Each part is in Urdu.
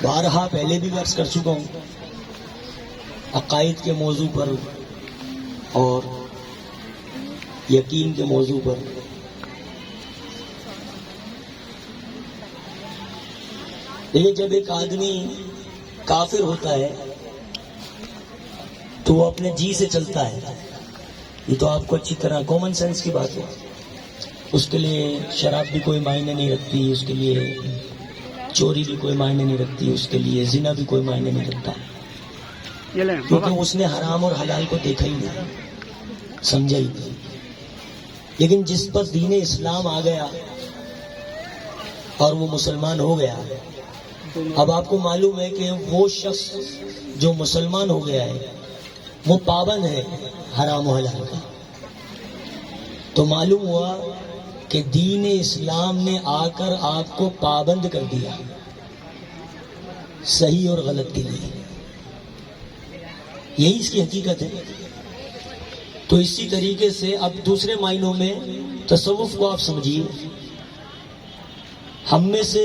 بارہا پہلے بھی عرض کر چکا ہوں عقائد کے موضوع پر اور یقین کے موضوع پر. لیکن جب ایک آدمی کافر ہوتا ہے تو وہ اپنے جی سے چلتا ہے. یہ تو آپ کو اچھی طرح کامن سینس کی بات ہے. اس کے لیے شراب بھی کوئی معنی نہیں رکھتی، اس کے لیے چوری بھی کوئی معنی نہیں رکھتی، اس کے لیے زنا بھی کوئی معنی نہیں رکھتا، کیونکہ اس نے حرام اور حلال کو دیکھا ہی نہیں، سمجھا ہی نہیں. لیکن جس پر دین اسلام آ گیا اور وہ مسلمان ہو گیا، اب آپ کو معلوم ہے کہ وہ شخص جو مسلمان ہو گیا ہے وہ پابند ہے حرام و حلال کا. تو معلوم ہوا کہ دین اسلام نے آ کر آپ کو پابند کر دیا صحیح اور غلط کے لیے. یہی اس کی حقیقت ہے. تو اسی طریقے سے اب دوسرے معنوں میں تصوف کو آپ سمجھیے. ہم میں سے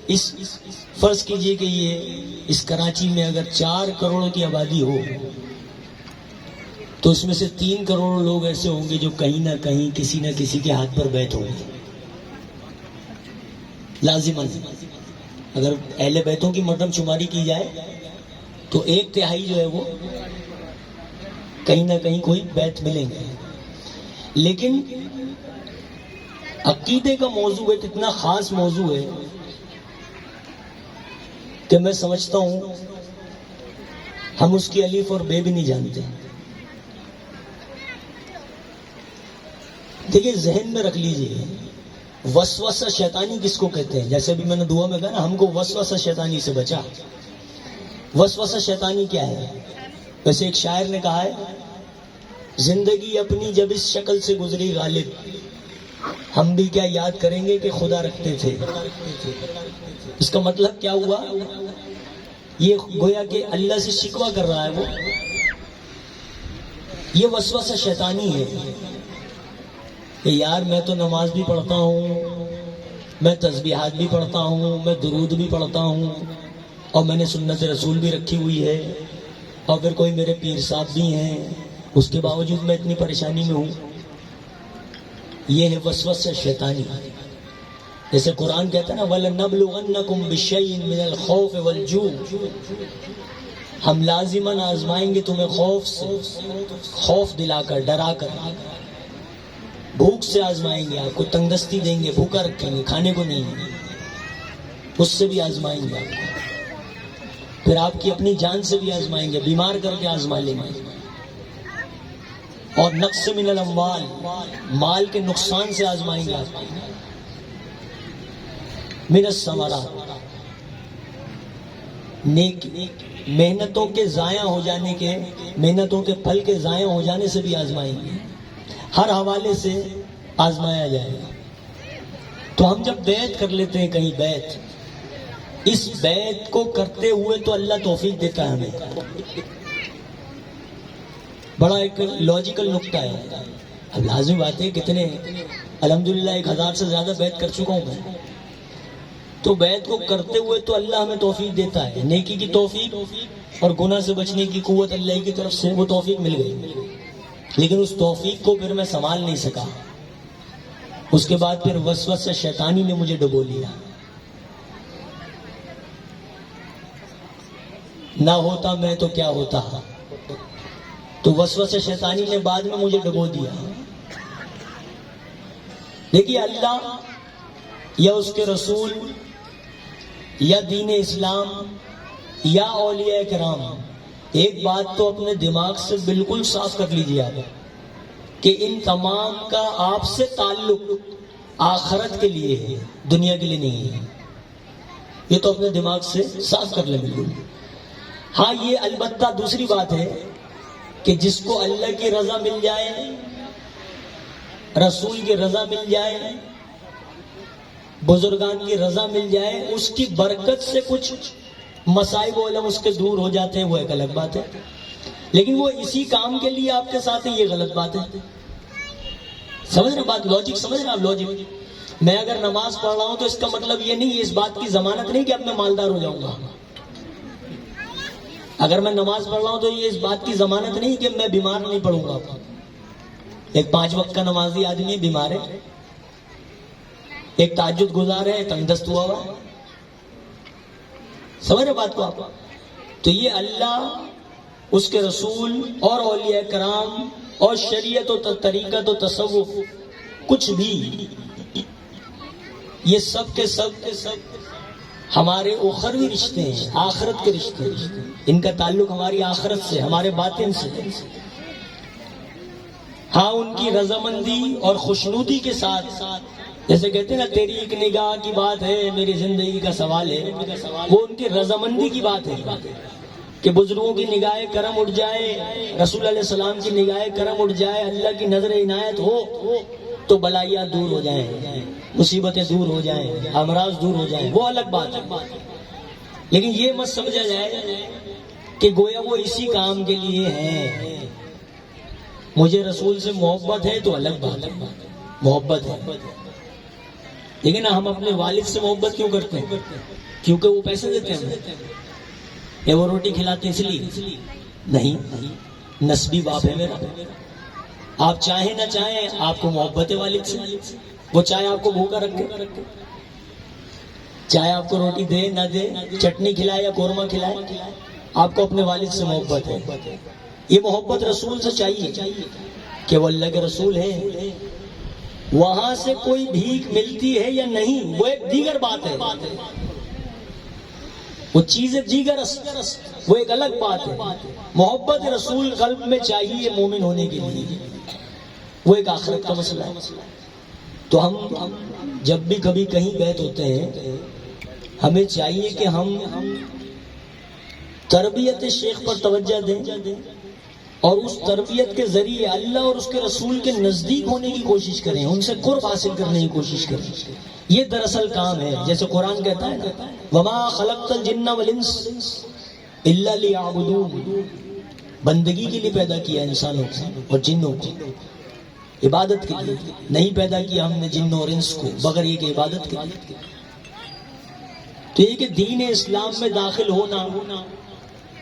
اس فرض کیجئے کہ یہ اس کراچی میں اگر 4 کروڑ کی آبادی ہو تو اس میں سے 3 کروڑ لوگ ایسے ہوں گے جو کہیں نہ کہیں کسی نہ کسی کے ہاتھ پر بیت ہوں گے لازماً. اگر اہل بیتوں کی مردم شماری کی جائے تو 1/3 جو ہے وہ کہیں نہ کہیں کوئی بیت ملیں گے. لیکن عقیدے کا موضوع ایک اتنا خاص موضوع ہے کہ میں سمجھتا ہوں ہم اس کی الف اور بے بھی نہیں جانتے. دیکھیے ذہن میں رکھ لیجئے وسوسہ شیطانی کس کو کہتے ہیں. جیسے بھی میں نے دعا میں کہا نا ہم کو وسوسہ شیطانی سے بچا. وسوسہ شیطانی کیا ہے؟ ویسے ایک شاعر نے کہا ہے زندگی اپنی جب اس شکل سے گزری غالب ہم بھی کیا یاد کریں گے کہ خدا رکھتے تھے. اس کا مطلب کیا ہوا؟ یہ گویا کہ اللہ سے شکوہ کر رہا ہے وہ. یہ وسوسہ شیطانی ہے کہ یار میں تو نماز بھی پڑھتا ہوں، میں تسبیحات بھی پڑھتا ہوں، میں درود بھی پڑھتا ہوں، اور میں نے سنت رسول بھی رکھی ہوئی ہے، اور پھر کوئی میرے پیر صاحب بھی ہیں، اس کے باوجود میں اتنی پریشانی میں ہوں. یہ ہے وسوسہ شیطانی. جیسے قرآن کہتا ہے نا وَلَنَبْلُغَنَّكُمْ بِشَيْءٍ مِّنَ الْخَوْفِ وَالْجُوعِ، ہم لازماً آزمائیں گے تمہیں خوف سے، خوف دلا کر، ڈرا کر. بھوک سے آزمائیں گے آپ کو، تنگ دستی دیں گے، بھوکا رکھیں گے، کھانے کو نہیں، اس سے بھی آزمائیں گے آپ کو. پھر آپ کی اپنی جان سے بھی آزمائیں گے، بیمار کر کے آزما لیں گے. اور نقص من الاموال، مال کے نقصان سے آزمائیں گے آپ کو. من الثمرات، نیک محنتوں کے ضائع ہو جانے کے، محنتوں کے پھل کے ضائع ہو جانے سے بھی آزمائیں گے. ہر حوالے سے آزمایا جائے گا. تو ہم جب بیعت کر لیتے ہیں کہیں بیعت، اس بیعت کو کرتے ہوئے تو اللہ توفیق دیتا ہے ہمیں. بڑا ایک لاجیکل نقطہ ہے. اب لازمی بات ہے کتنے الحمدللہ 1000 سے زیادہ بیعت کر چکا ہوں میں. تو بیعت کو کرتے ہوئے تو اللہ ہمیں توفیق دیتا ہے، نیکی کی توفیق اور گناہ سے بچنے کی قوت اللہ کی طرف سے وہ توفیق مل گئی. لیکن اس توفیق کو پھر میں سنبھال نہیں سکا. اس کے بعد پھر وسوسہ شیطانی نے مجھے ڈبو لیا. نہ ہوتا میں تو کیا ہوتا، تو وسوسہ شیطانی نے بعد میں مجھے ڈبو دیا. دیکھیے اللہ یا اس کے رسول یا دین اسلام یا اولیاء کرام، ایک بات تو اپنے دماغ سے بالکل صاف کر لیجیے آپ کہ ان تمام کا آپ سے تعلق آخرت کے لیے ہے، دنیا کے لیے نہیں ہے. یہ تو اپنے دماغ سے صاف کر لیں بالکل. ہاں یہ البتہ دوسری بات ہے کہ جس کو اللہ کی رضا مل جائے، رسول کی رضا مل جائے، بزرگان کی رضا مل جائے، اس کی برکت سے کچھ مصائب و علم اس کے دور ہو جاتے ہیں، وہ ایک الگ بات ہے. لیکن وہ اسی کام کے لیے آپ کے ساتھ ہے، یہ غلط بات ہے. سمجھ رہے بات؟ لاجک سمجھ رہے آپ؟ لاجک میں اگر نماز پڑھ رہا ہوں تو اس کا مطلب یہ نہیں، اس بات کی ضمانت نہیں کہ اب میں مالدار ہو جاؤں گا. اگر میں نماز پڑھ رہا ہوں تو یہ اس بات کی ضمانت نہیں کہ میں بیمار نہیں پڑوں گا. ایک 5 وقت کا نمازی آدمی بیمار ہے، ایک تہجد گزار ہے تنگ دست ہوا ہوا. سمجھ رہے بات کو آپ؟ تو یہ اللہ، اس کے رسول اور اولیاء کرام اور شریعت و طریقت و تصوف، کچھ بھی، یہ سب کے سب ہمارے اخروی رشتے ہیں، آخرت کے رشتے ہیں. ان کا تعلق ہماری آخرت سے، ہمارے باطن سے. ہاں ان کی رضامندی اور خوشنودی کے ساتھ، جیسے کہتے ہیں نا تیری ایک نگاہ کی بات ہے میری زندگی کا سوال ہے، وہ ان کی رضامندی کی بات ہے کہ بزرگوں کی نگاہ کرم اٹھ جائے، رسول علیہ السلام کی نگاہ کرم اٹھ جائے، اللہ کی نظر عنایت ہو تو بلائیاں دور ہو جائیں، مصیبتیں دور ہو جائیں، امراض دور ہو جائیں، وہ الگ بات ہے. لیکن یہ مت سمجھا جائے کہ گویا وہ اسی کام کے لیے ہیں. مجھے رسول سے محبت ہے تو الگ بات ہے، محبت ہے. لیکن ہم اپنے والد سے محبت کیوں کرتے ہیں؟ کیونکہ وہ پیسے دیتے ہیں یا وہ روٹی کھلاتے ہیں اس لیے؟ نہیں، نسبی باپ ہے میرا. آپ چاہیں نہ چاہیں آپ کو محبت ہے والد سے. وہ چاہے آپ کو بھوکا رکھے، چاہے آپ کو روٹی دے نہ دے، چٹنی کھلائے یا قورمہ کھلائے، آپ کو اپنے والد سے محبت ہے. یہ محبت رسول سے چاہیے کہ وہ اللہ کے رسول ہیں. وہاں سے کوئی بھیک ملتی ہے یا نہیں وہ ایک دیگر بات ہے، وہ چیزیں دیگر وہ ایک الگ بات ہے. محبت رسول قلب میں چاہیے مومن ہونے کے لیے، وہ ایک آخرت کا مسئلہ ہے. تو ہم جب بھی کبھی کہیں بیعت ہوتے ہیں، ہمیں چاہیے کہ ہم تربیت شیخ پر توجہ دیں اور اس تربیت کے ذریعے اللہ اور اس کے رسول کے نزدیک ہونے کی کوشش کریں، ان سے قرب حاصل کرنے کی کوشش کریں. یہ دراصل کام ہے. جیسے قرآن کہتا ہے نا وَمَا خَلَقْتَ الْجِنَّ وَالْإِنسَ إِلَّا لِيَعْبُدُونِ، بندگی کے لیے پیدا کیا انسانوں کو اور جنوں کو، عبادت کے لیے نہیں پیدا کیا ہم نے جنوں اور انس کو بغیر یہ کہ عبادت کے لیے. تو یہ کہ دین اسلام میں داخل ہونا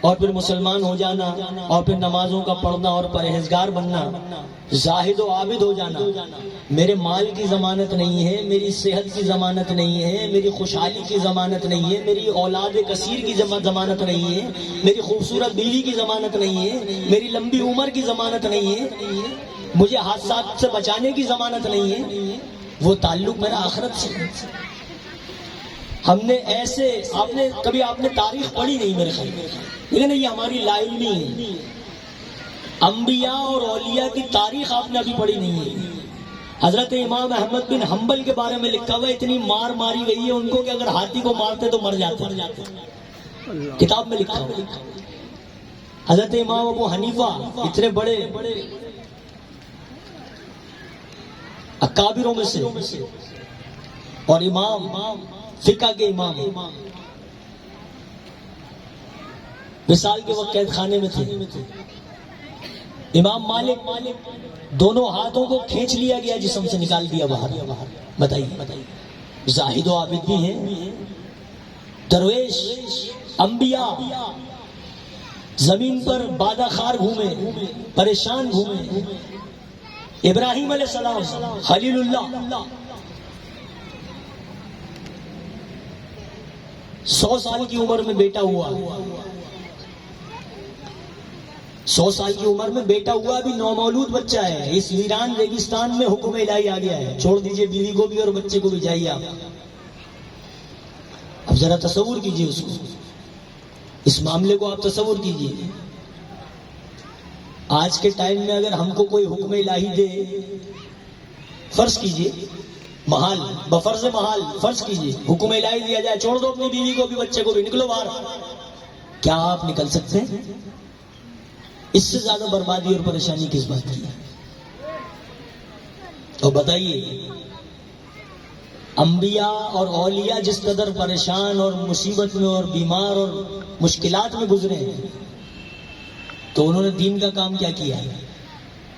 اور پھر مسلمان ہو جانا اور پھر نمازوں کا پڑھنا اور پرہیزگار بننا، زاہد و عابد ہو جانا، میرے مال کی ضمانت نہیں ہے، میری صحت کی ضمانت نہیں ہے، میری خوشحالی کی ضمانت نہیں ہے، میری اولاد کثیر کی ضمانت نہیں ہے، میری خوبصورت بیوی کی ضمانت نہیں ہے، میری لمبی عمر کی ضمانت نہیں ہے، مجھے حادثات سے بچانے کی ضمانت نہیں ہے. وہ تعلق میرا آخرت سے. ہم نے ایسے آپ نے تاریخ پڑھی نہیں میرے خیال میں، لیکن یہ ہماری لا علمی ہے. انبیاء اور اولیاء کی تاریخ آپ نے ابھی پڑھی نہیں ہے. حضرت امام احمد بن حنبل کے بارے میں لکھا ہوا ہے اتنی مار ماری گئی ہے ان کو کہ اگر ہاتھی کو مارتے تو مر جاتے. کتاب میں لکھا ہوا. حضرت امام ابو حنیفہ اتنے بڑے اکابروں میں سے اور امام فقہ کے امام، وصال کے وقت قید خانے میں تھے. امام مالک دونوں ہاتھوں کو کھینچ لیا گیا، جسم سے نکال دیا باہر. بتائیے، زاہد و عابد بھی ہیں، درویش، انبیاء، زمین پر بادہ خار گھومے، پریشان گھومے. ابراہیم علیہ السلام خلیل اللہ 100 سال کی عمر میں بیٹا ہوا، 100 سال کی عمر میں بیٹا ہوا، ابھی نومولود بچہ ہے. اس ویران ریگستان میں حکم الہی آ گیا ہے، چھوڑ دیجئے بیوی کو بھی اور بچے کو بھی، جائیے آپ. اب ذرا تصور کیجئے اس کو، اس معاملے کو آپ تصور کیجئے. آج کے ٹائم میں اگر ہم کو کوئی حکم الہی دے، فرض کیجئے محال، بفرض محال فرض کیجئے حکم الہی دیا جائے چھوڑ دو اپنی بیوی کو بھی بچے کو بھی، نکلو باہر، کیا آپ نکل سکتے ہیں؟ اس سے زیادہ بربادی اور پریشانی کس بات کی ہے؟ تو بتائیے، انبیاء اور اولیاء جس قدر پریشان اور مصیبت میں اور بیمار اور مشکلات میں گزرے ہیں، تو انہوں نے دین کا کام کیا کیا ہے؟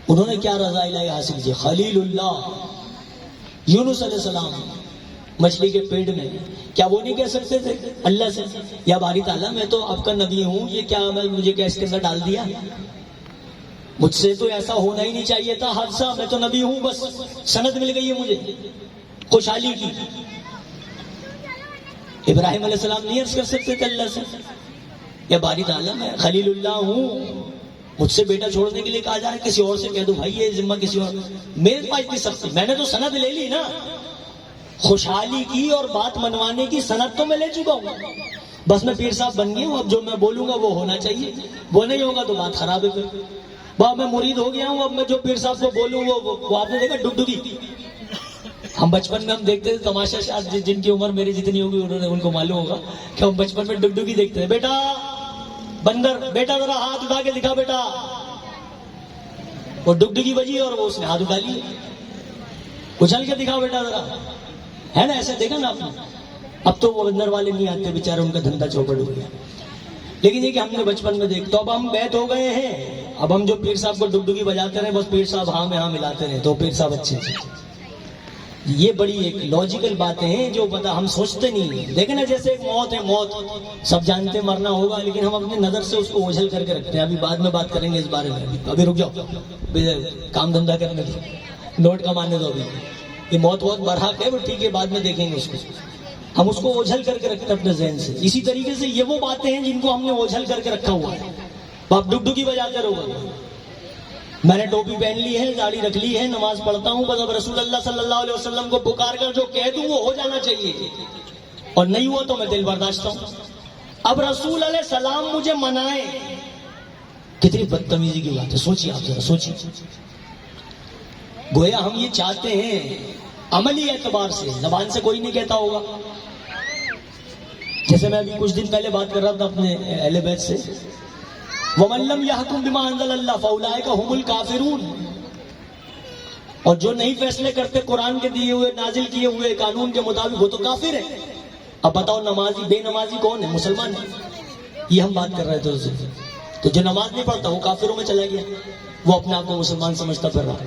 انہوں نے کیا رضا الہی حاصل کی؟ خلیل اللہ، یونس علیہ السلام مچھلی کے پیٹ میں، کیا وہ نہیں کہہ سکتے تھے اللہ سے یا باری تعالیٰ میں تو آپ کا نبی ہوں، یہ کیا مجھے کیا اس کے اندر ڈال دیا، مجھ سے تو ایسا ہونا ہی نہیں چاہیے تھا حادثہ، میں تو نبی ہوں، بس سند مل گئی ہے مجھے خوشحالی کی۔ ابراہیم علیہ السلام نہیں عرض کر سکتے تھے اللہ سے یا باری تعالیٰ میں خلیل اللہ ہوں، مجھ سے بیٹا چھوڑنے کے لیے کہا جا رہا ہے، کسی اور سے کہہ دو بھائی یہ ذمہ کسی اور، میرے پاس اتنی سختی، میں نے تو سند لے لی نا، خوشحالی کی اور بات منوانے کی سند تو میں لے چکا ہوں، بس میں پیر صاحب بن گیا ہوں، اب جو میں بولوں گا وہ ہونا چاہیے، وہ نہیں ہوگا تو بات خراب ہے، پھر باپ میں مرید ہو گیا ہوں، اب میں جو پیر صاحب کو بولوں وہ آپ نے دیکھا ڈگڈگی، ہم بچپن میں ہم دیکھتے تھے تماشا، شاید جن کی عمر میری جتنی ہوگی انہوں نے ان کو معلوم ہوگا کہ ہم بچپن میں ڈگڈگی دیکھتے ہیں، بیٹا بندر بیٹا ذرا ہاتھ اٹھا کے دکھا بیٹا، وہ ڈگڈگی بجی اور وہ اس نے ہاتھ اٹھا لی، اچھل کے دکھا بیٹا ذرا، ہے نا ایسے دیکھا نا آپ نے، اب تو وہ بندر والے نہیں آتے بیچارے، ان کا دھندا چوپٹ ہو گیا، لیکن یہ کہ ہم نے بچپن میں دیکھ، تو اب ہم بیت ہو گئے ہیں، اب ہم جو پیر صاحب کو ڈگڈگی بجاتے رہے بس پیر صاحب ہاں میں ہاں ملاتے رہے تو پیر صاحب اچھے ہیں۔ یہ بڑی ایک لاجیکل باتیں ہیں جو پتا ہم سوچتے نہیں ہیں، دیکھیں نا جیسے ایک موت ہے، موت سب جانتے مرنا ہوگا، لیکن ہم اپنی نظر سے اس کو اوجھل کر کے رکھتے ہیں، ابھی بعد میں بات کریں گے اس بارے میں، ابھی رک جاؤ، کام دھندا کرنے دو، نوٹ کمانے دو، ابھی یہ موت بہت برحق ہے، وہ ٹھیک ہے بعد میں دیکھیں گے اس کو، ہم اس کو اوجھل کر کے رکھتے ہیں اپنے ذہن سے۔ اسی طریقے سے یہ وہ باتیں ہیں جن کو ہم نے اوجھل کر کے رکھا ہوا ہے، آپ ڈگڈگی بجاتے رہو، میں نے ٹوپی پہن لی ہے، داڑھی رکھ لی ہے، نماز پڑھتا ہوں، بس اب رسول اللہ صلی اللہ علیہ وسلم کو پکار کر جو کہہ دوں وہ ہو جانا چاہیے، اور نہیں ہوا تو میں دل برداشت ہوں۔ اب رسول علیہ السلام مجھے منائے، کتنی بدتمیزی کی بات ہے، سوچیے آپ ذرا سوچیے، گویا ہم یہ چاہتے ہیں عملی اعتبار سے، زبان سے کوئی نہیں کہتا ہوگا، جیسے میں ابھی کچھ دن پہلے بات کر رہا تھا اپنے اہل بیت سے، وَمَن لَّمْ يَحْكُم بِمَا أَنزَلَ اللَّهُ فَأُولَٰئِكَ هُمُ الْكَافِرُونَ، اور جو نہیں فیصلے کرتے قرآن کے دیے ہوئے نازل کیے ہوئے قانون کے مطابق وہ تو کافر ہے۔ اب بتاؤ نمازی بے نمازی کون ہے؟ مسلمان ہے، یہ ہم بات کر رہے تھے اس دن، تو جو نماز نہیں پڑھتا وہ کافروں میں چلا گیا، وہ اپنے آپ کو مسلمان سمجھتا پھر رہا،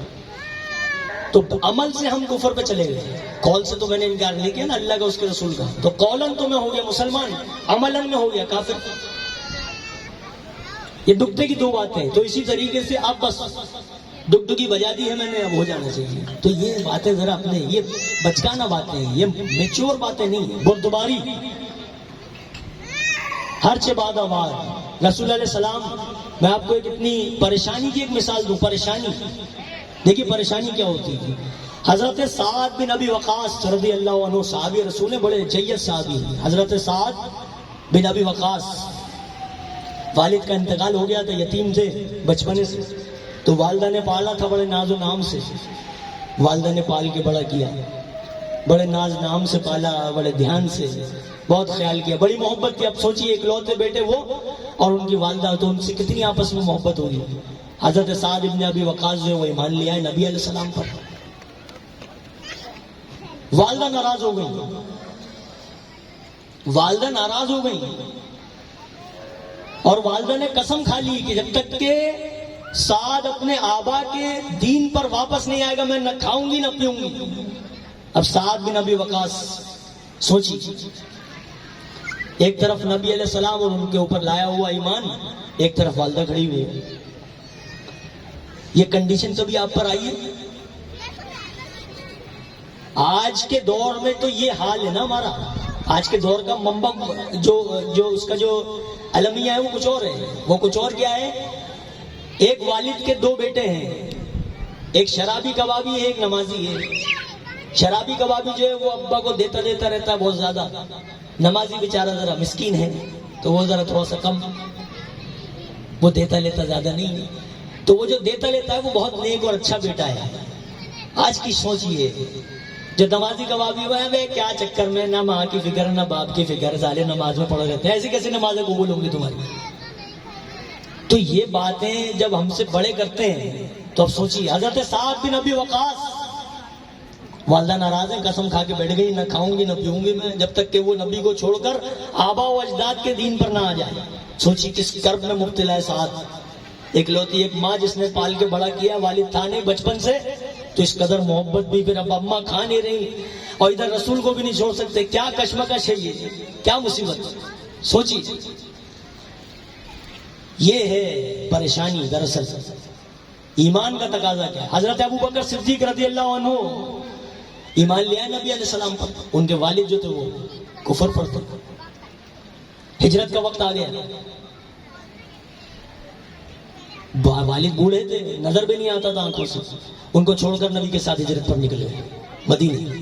تو عمل سے ہم کفر پہ چلے گئے، قول سے تو میں نے انکار نہیں کیا نا اللہ کا اس کے رسول کا، تو قولاً تو میں ہو گیا مسلمان، عملاً میں ہو گیا کافر۔ یہ دکھتے کی دو باتیں، تو اسی طریقے سے آپ بس ڈگڈگی بجا دی ہے میں نے، اب ہو جانا چاہیے، تو یہ باتیں ذرا اپنے، یہ بچکانا باتیں ہیں، یہ میچور باتیں نہیں، بردباری، ہر چے بعد آواز۔ رسول علیہ السلام، میں آپ کو ایک اتنی پریشانی کی ایک مثال دوں، پریشانی دیکھیے پریشانی کیا ہوتی ہے۔ حضرت سعد بن ابی وقاص رضی اللہ عنہ صحابی رسول ہیں، بڑے جید صحابی ہیں، حضرت سعد بن ابی وقاص، والد کا انتقال ہو گیا تھا، یتیم تھے بچپنے سے، تو والدہ نے پالا تھا بڑے ناز و نام سے، والدہ نے پال کے بڑا کیا، بڑے ناز نام سے پالا، بڑے دھیان سے، بہت خیال کیا، بڑی محبت کی۔ اب سوچیے اکلوتے بیٹے وہ اور ان کی والدہ، تو ان سے کتنی آپس میں محبت ہوگی۔ حضرت سعد بن ابی وقاص جو وہ ایمان لیا ہے نبی علیہ السلام پر، والدہ ناراض ہو گئی، والدہ ناراض ہو گئی، اور والدہ نے قسم کھا لی کہ جب تک کہ سعد اپنے آبا کے دین پر واپس نہیں آئے گا میں نہ کھاؤں گی نہ پیوں گی۔ اب سعد بن ابی وقاص سوچی، ایک طرف نبی علیہ السلام اور ان کے اوپر لایا ہوا ایمان، ایک طرف والدہ کھڑی ہوئی، یہ کنڈیشن کبھی آپ پر آئی ہے؟ آج کے دور میں تو یہ حال ہے نا ہمارا، آج کے دور کا منبع جو اس کا جو المیہ ہے وہ کچھ اور ہے، وہ کچھ اور کیا ہے؟ ایک والد کے دو بیٹے ہیں، ایک شرابی کبابی ہے، ایک نمازی ہے۔ شرابی کبابی جو ہے وہ ابا کو دیتا رہتا ہے بہت زیادہ، نمازی بیچارہ ذرا مسکین ہے تو وہ ذرا تھوڑا سا کم، وہ دیتا لیتا زیادہ نہیں، تو وہ جو دیتا لیتا ہے وہ بہت نیک اور اچھا بیٹا ہے۔ آج کی سوچ یہ ہے، جو نمازی کبابی ہوا ہے وہ کیا چکر میں نہ ماں کی فکر نہ باپ کی فکر، سالے نماز میں پڑے رہتے ہیں، ایسی کیسے نمازیں قبول ہوں گی تمہاری؟ تو یہ باتیں جب ہم سے بڑے کرتے ہیں تو اب سوچیے، حضرت سعد بن ابی وقاص، والدہ ناراض ہے، قسم کھا کے بیٹھ گئی نہ کھاؤں گی نہ پیوں گی میں جب تک کہ وہ نبی کو چھوڑ کر آبا و اجداد کے دین پر نہ آ جائے۔ سوچیے کس کرب میں مبتلا ہے سعد، اکلوتی ایک ماں جس نے پال کے بڑا کیا، والد تھا نہیں، بچپن سے تو اس قدر محبت بھی پھر اب اماں کھا نہیں رہی اور ادھر رسول کو بھی نہیں چھوڑ سکتے. کیا کشمکش ہے یہ, کیا مصیبت. سوچیے یہ ہے پریشانی. دراصل ایمان کا تقاضا کیا ہے. حضرت ابوبکر صدیق رضی اللہ عنہ ایمان لیا نبی علیہ السلام پر. ان کے والد جو تھے وہ کفر پر تھے. ہجرت کا وقت آ گیا, والد بوڑھے تھے, نظر بھی نہیں آتا تھا آنکھوں سے. ان کو چھوڑ کر نبی کے ساتھ ہجرت پر نکلے مدینے.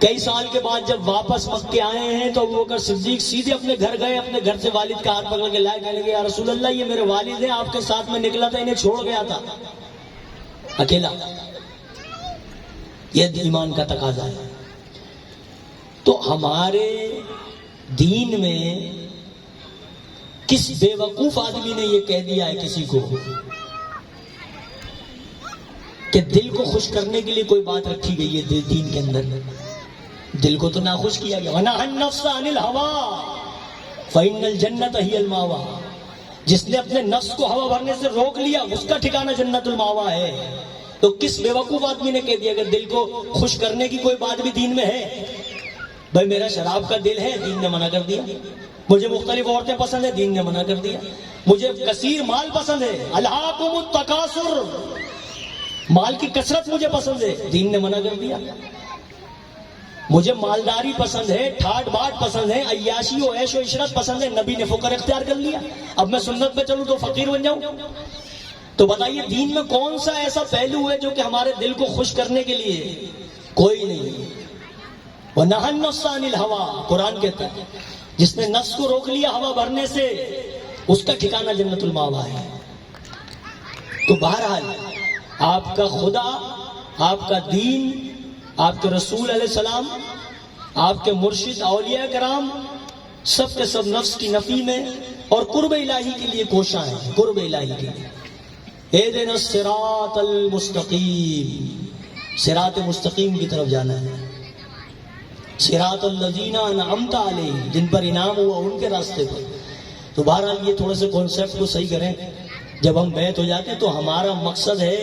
کئی سال کے بعد جب واپس مکے آئے ہیں تو ابوبکر صدیق سیدھے اپنے گھر گئے, اپنے گھر سے والد کا ہاتھ پکڑ کے لائے, کہنے لگے یا رسول اللہ یہ میرے والد ہیں, آپ کے ساتھ میں نکلا تھا, انہیں چھوڑ گیا تھا اکیلا. یہ ایمان کا تقاضا ہے. تو ہمارے دین میں کس بے وقوف آدمی نے یہ کہہ دیا ہے کسی کو کہ دل کو خوش کرنے کے لیے کوئی بات رکھی گئی ہے دین کے اندر. دل کو تو ناخوش کیا گیا. وَنَهَى النَّفْسَ عَنِ الْهَوَىٰ فَإِنَّ الْجَنَّةَ هِيَ الْمَأْوَىٰ. جس نے اپنے نفس کو ہوا بھرنے سے روک لیا اس کا ٹھکانہ جنت الماوا ہے. تو کس بے وقوف آدمی نے کہہ دیا کہ دل کو خوش کرنے کی کوئی بات بھی دین میں ہے. بھائی میرا شراب کا دل ہے, دین نے منع کر دیا. مجھے مختلف عورتیں پسند ہیں, دین نے منع کر دیا. مجھے کثیر مال پسند ہے, الہاکم التکاثر, مال کی کثرت مجھے پسند ہے, دین نے منع کر دیا. مجھے مالداری پسند ہے, ٹھاٹ باٹ پسند ہے, عیاشی و عیش و عشرت پسند ہے, نبی نے فقر اختیار کر لیا. اب میں سنت پہ چلوں تو فقیر بن جاؤں. تو بتائیے دین میں کون سا ایسا پہلو ہے جو کہ ہمارے دل کو خوش کرنے کے لیے؟ کوئی نہیں. وَنَهَى النَّفْسَ عَنِ الْهَوَىٰ, قرآن کہتا ہے جس نے نفس کو روک لیا ہوا بھرنے سے اس کا ٹھکانہ جنت الماوا ہے. تو بہرحال آپ کا خدا, آپ کا دین, آپ کے رسول علیہ السلام, آپ کے مرشد اولیاء کرام سب کے سب نفس کی نفی میں اور قرب الہی کے لیے کوشاں ہیں. قرب الہی کے لیے اہدنا الصراط المستقیم, صراط مستقیم کی طرف جانا ہے. صراط الذین انعمت علیہم, جن پر انعام ہوا ان کے راستے پر. تو بہرحال یہ تھوڑے سے کانسیپٹ کو صحیح کریں. جب ہم بیعت ہو جاتے ہیں تو ہمارا مقصد ہے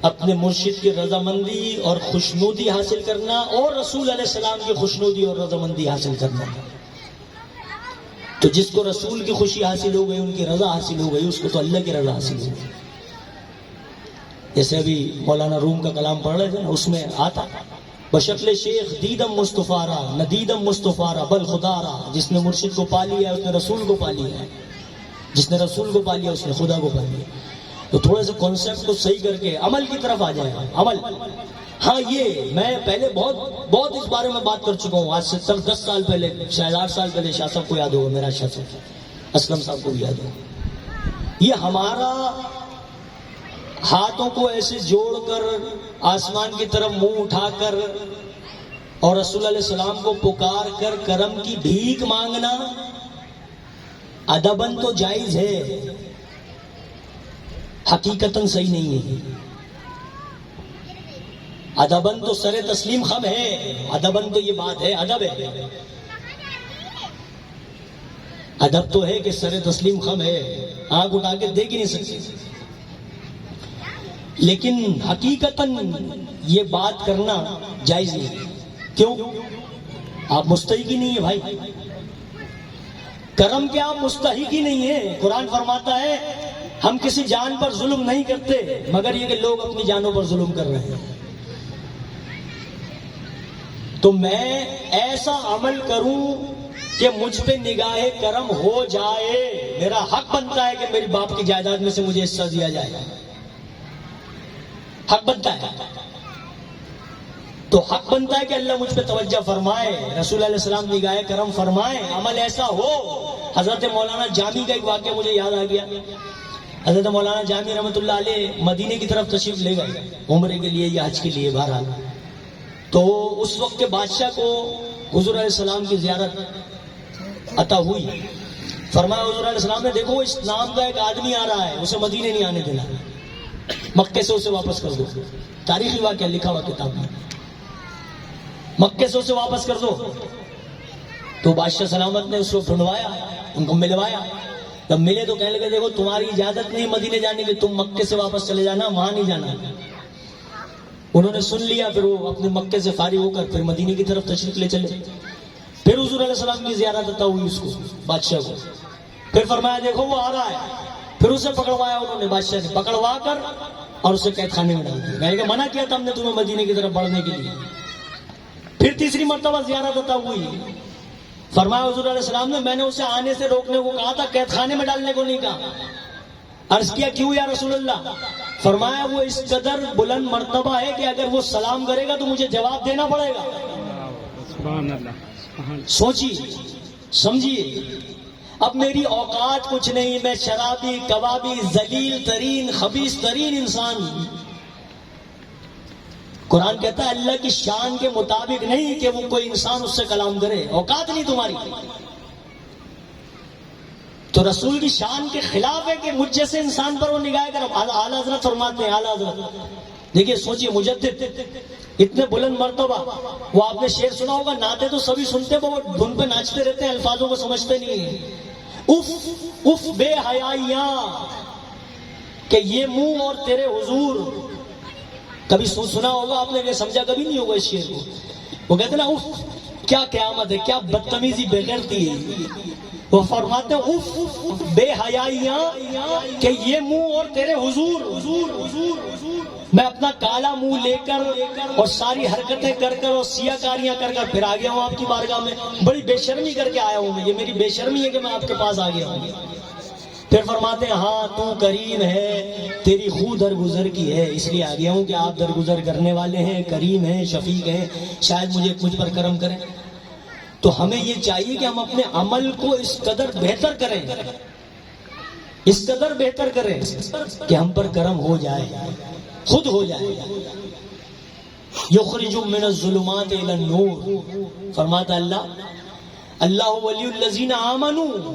اپنے مرشد کی رضامندی اور خوشنودی حاصل کرنا اور رسول علیہ السلام کی خوشنودی اور رضامندی حاصل کرنا. تو جس کو رسول کی خوشی حاصل ہو گئی, ان کی رضا حاصل ہو گئی, اس کو تو اللہ کی رضا حاصل ہو گئی. جیسے ابھی مولانا روم کا کلام پڑھ رہے تھے نا, اس میں آتا بشکل شیخ دیدم مصطفیٰ ندیدم مصطفیٰ بل خدا را. جس نے مرشد کو پا لیا اس نے رسول کو پا لیا, جس نے رسول کو پا لیا اس نے خدا کو پا لیا. تو تھوڑے سے کانسیپٹ کو صحیح کر کے عمل کی طرف آ جائیں. عمل, ہاں یہ میں پہلے بہت اس بارے میں بات کر چکا ہوں. آج سے 10 سال پہلے, شاید 8 سال پہلے. شاہ صاحب کو یاد ہوگا, میرا شاہ صاحب اسلم صاحب کو بھی یاد ہوگا. یہ ہمارا ہاتھوں کو ایسے جوڑ کر آسمان کی طرف منہ اٹھا کر اور رسول علیہ السلام کو پکار کر کرم کی بھیک مانگنا ادباً تو جائز ہے, حقیقتاً صحیح نہیں ہے. ادباً تو سر تسلیم خم ہے, ادباً تو یہ بات ہے, ادب ہے. ادب تو ہے کہ سر تسلیم خم ہے, آنکھ اٹھا کے دیکھ ہی نہیں سکتے. لیکن حقیقتاً یہ بات کرنا جائز نہیں. کیوں؟ آپ مستحق ہی نہیں ہے بھائی. کرم کے آپ مستحق ہی نہیں ہیں. قرآن فرماتا ہے ہم کسی جان پر ظلم نہیں کرتے مگر یہ کہ لوگ اپنی جانوں پر ظلم کر رہے ہیں. تو میں ایسا عمل کروں کہ مجھ پہ نگاہ کرم ہو جائے. میرا حق بنتا ہے کہ میری باپ کی جائیداد میں سے مجھے حصہ دیا جائے, حق بنتا ہے. تو حق بنتا ہے کہ اللہ مجھ پہ توجہ فرمائے, رسول علیہ السلام نگاہ کرم فرمائے, عمل ایسا ہو. حضرت مولانا جامی کا ایک واقعہ مجھے یاد آ گیا. حضرت مولانا جامی رحمۃ اللہ علیہ مدینے کی طرف تشریف لے گئے عمرے کے لیے یا حج کے لیے, بہرحال. تو اس وقت کے بادشاہ کو حضور علیہ السلام کی زیارت عطا ہوئی. فرمایا حضور علیہ السلام نے, دیکھو اس نام کا ایک آدمی آ رہا ہے, اسے مدینے نہیں آنے دینا, مکے سے اسے واپس کر دو. تاریخی واقعہ لکھا ہوا کتاب میں, مکے سے اسے واپس کر دو. تو بادشاہ سلامت نے اس کو ڈھونڈوایا, ان کو ملوایا. جب ملے تو کہنے لگے دیکھو تمہاری اجازت نہیں مدینے جانے کی, تم مکے سے واپس چلے جانا, وہاں نہیں جانا. انہوں نے سن لیا، پھر وہ اپنے مکے سے فارغ ہو کر پھر مدینے کی طرف تشریف لے چلے. پھر حضور علیہ السلام کی زیارت عطا ہوئی اس کو، بادشاہ کو. پھر فرمایا دیکھو وہ آ رہا ہے. پھر اسے پکڑوایا انہوں نے، بادشاہ نے پکڑوا کر اور اسے قید خانے میں ڈال دیا. میں نے کہا منع کیا تھا ہم نے تمہیں مدینے کی طرف بڑھنے کے لیے. پھر تیسری مرتبہ زیارت عطا ہوئی. فرمایا حضور علیہ السلام نے، میں نے اسے آنے سے روکنے کو کہا تھا، قید خانے میں ڈالنے کو نہیں کہا. عرض کیا کیوں یا رسول اللہ؟ فرمایا وہ اس قدر بلند مرتبہ ہے کہ اگر وہ سلام کرے گا تو مجھے جواب دینا پڑے گا. سبحان اللہ. سوچیے، سمجھیے. اب میری اوقات کچھ نہیں، میں شرابی، کبابی، ذلیل ترین، خبیث ترین انسان ہوں. قرآن کہتا ہے اللہ کی شان کے مطابق نہیں کہ وہ کوئی انسان اس سے کلام کرے، اوقات نہیں تمہاری. تو رسول کی شان کے خلاف ہے کہ مجھ جیسے انسان پر وہ نگاہ کرو. اعلیٰ حضرت فرماتے ہیں، اعلیٰ حضرت دیکھیے، سوچیے، مجدد اتنے بلند مرتبہ. وہ آپ نے شعر سنا ہوگا، نعتیں تو سبھی سنتے ہیں، وہ دھن پہ ناچتے رہتے ہیں، الفاظوں کو سمجھتے نہیں ہیں. اف اف بے حیائیاں کہ یہ منہ اور تیرے حضور. کبھی سنا ہوگا آپ نے، یہ سمجھا کبھی نہیں ہوگا اس شعر کو. وہ کہتے ہیں نا، اف کیا قیامت ہے، کیا بدتمیزی بغیرتی ہے. وہ فرماتے ہیں اف بے حیائیاں کہ یہ منہ اور تیرے حضور. میں اپنا کالا منہ لے کر اور ساری حرکتیں کر کر اور سیاہ کاریاں کر کر پھر آ گیا ہوں آپ کی بارگاہ میں. بڑی بے شرمی کر کے آیا ہوں میں، یہ میری بے شرمی ہے کہ میں آپ کے پاس آ گیا ہوں. پھر فرماتے ہیں ہاں تو کریم ہے، تیری خو درگزر کی ہے، اس لیے آ گیا ہوں کہ آپ درگزر کرنے والے ہیں، کریم ہیں، شفیق ہیں، شاید مجھ پر کرم کریں. تو ہمیں یہ چاہیے کہ ہم اپنے عمل کو اس قدر بہتر کریں، اس قدر بہتر کریں کہ ہم پر کرم ہو جائے، خود ہو جائے. یخرج من الظلمات الی النور. فرماتا اللہ ولی الذین آمنوا،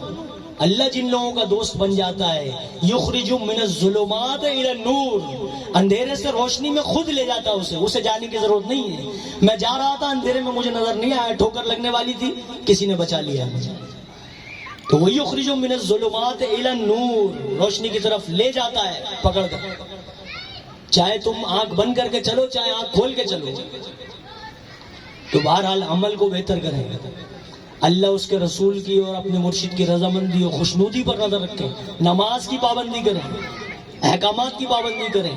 اللہ جن لوگوں کا دوست بن جاتا ہے. یخرج من الظلمات الی النور، اندھیرے سے روشنی میں خود لے جاتا ہے اسے جانے کی ضرورت نہیں ہے. میں جا رہا تھا اندھیرے میں، مجھے نظر نہیں آیا، ٹھوکر لگنے والی تھی، کسی نے بچا لیا مجھے. تو وہ یخرج من الظلمات الی النور، روشنی کی طرف لے جاتا ہے پکڑ کر. چاہے تم آنکھ بند کر کے چلو، چاہے آنکھ کھول کے چلو. تو بہرحال عمل کو بہتر کریں، اللہ اس کے رسول کی اور اپنے مرشد کی رضامندی اور خوشنودی پر نظر رکھیں. نماز کی پابندی کریں، احکامات کی پابندی کریں،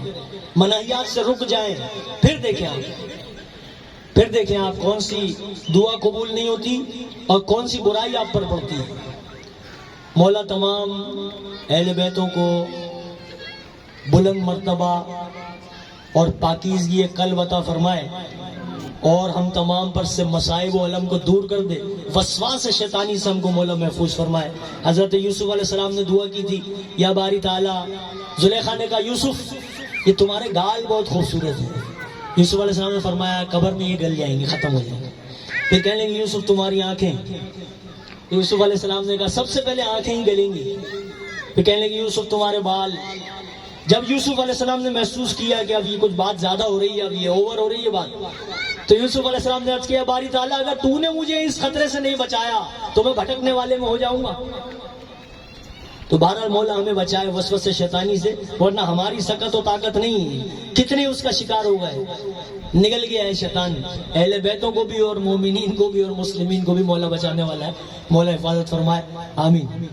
منہیات سے رک جائیں. پھر دیکھیں آپ کون سی دعا قبول نہیں ہوتی اور کون سی برائی آپ پر پڑتی ہے. مولا تمام اہل بیتوں کو بلند مرتبہ اور پاکیزگی قلب عطا فرمائے، اور ہم تمام پر سے مصائب و علم کو دور کر دے. وسواس شیطانی سے ہم کو مولا محفوظ فرمائے. حضرت یوسف علیہ السلام نے دعا کی تھی، یا باری تعالیٰ. زلیخا نے کہا یوسف یہ تمہارے گال بہت خوبصورت ہیں. یوسف علیہ السلام نے فرمایا قبر میں یہ گل جائیں گے، ختم ہو جائیں گے. پھر کہنے لگے یوسف تمہاری آنکھیں. یوسف علیہ السلام نے کہا سب سے پہلے آنکھیں ہی گلیں گی. پھر کہنے لگے یوسف تمہارے بال. جب یوسف علیہ السلام نے محسوس کیا کہ اب یہ کچھ بات زیادہ ہو رہی ہے، اب یہ اوور ہو رہی ہے بات، تو یوسف علیہ السلام نے عرض کیا باری تعالیٰ اگر تو نے مجھے اس خطرے سے نہیں بچایا تو میں بھٹکنے والے میں ہو جاؤں گا. تو بہرحال مولا ہمیں بچائے وسوسے شیطانی سے، ورنہ ہماری سکت و طاقت نہیں. کتنے اس کا شکار ہو گئے، نگل گیا ہے شیطان. اہل بیتوں کو بھی اور مومنین کو بھی اور مسلمین کو بھی مولا بچانے والا ہے. مولا حفاظت فرمائے، آمین.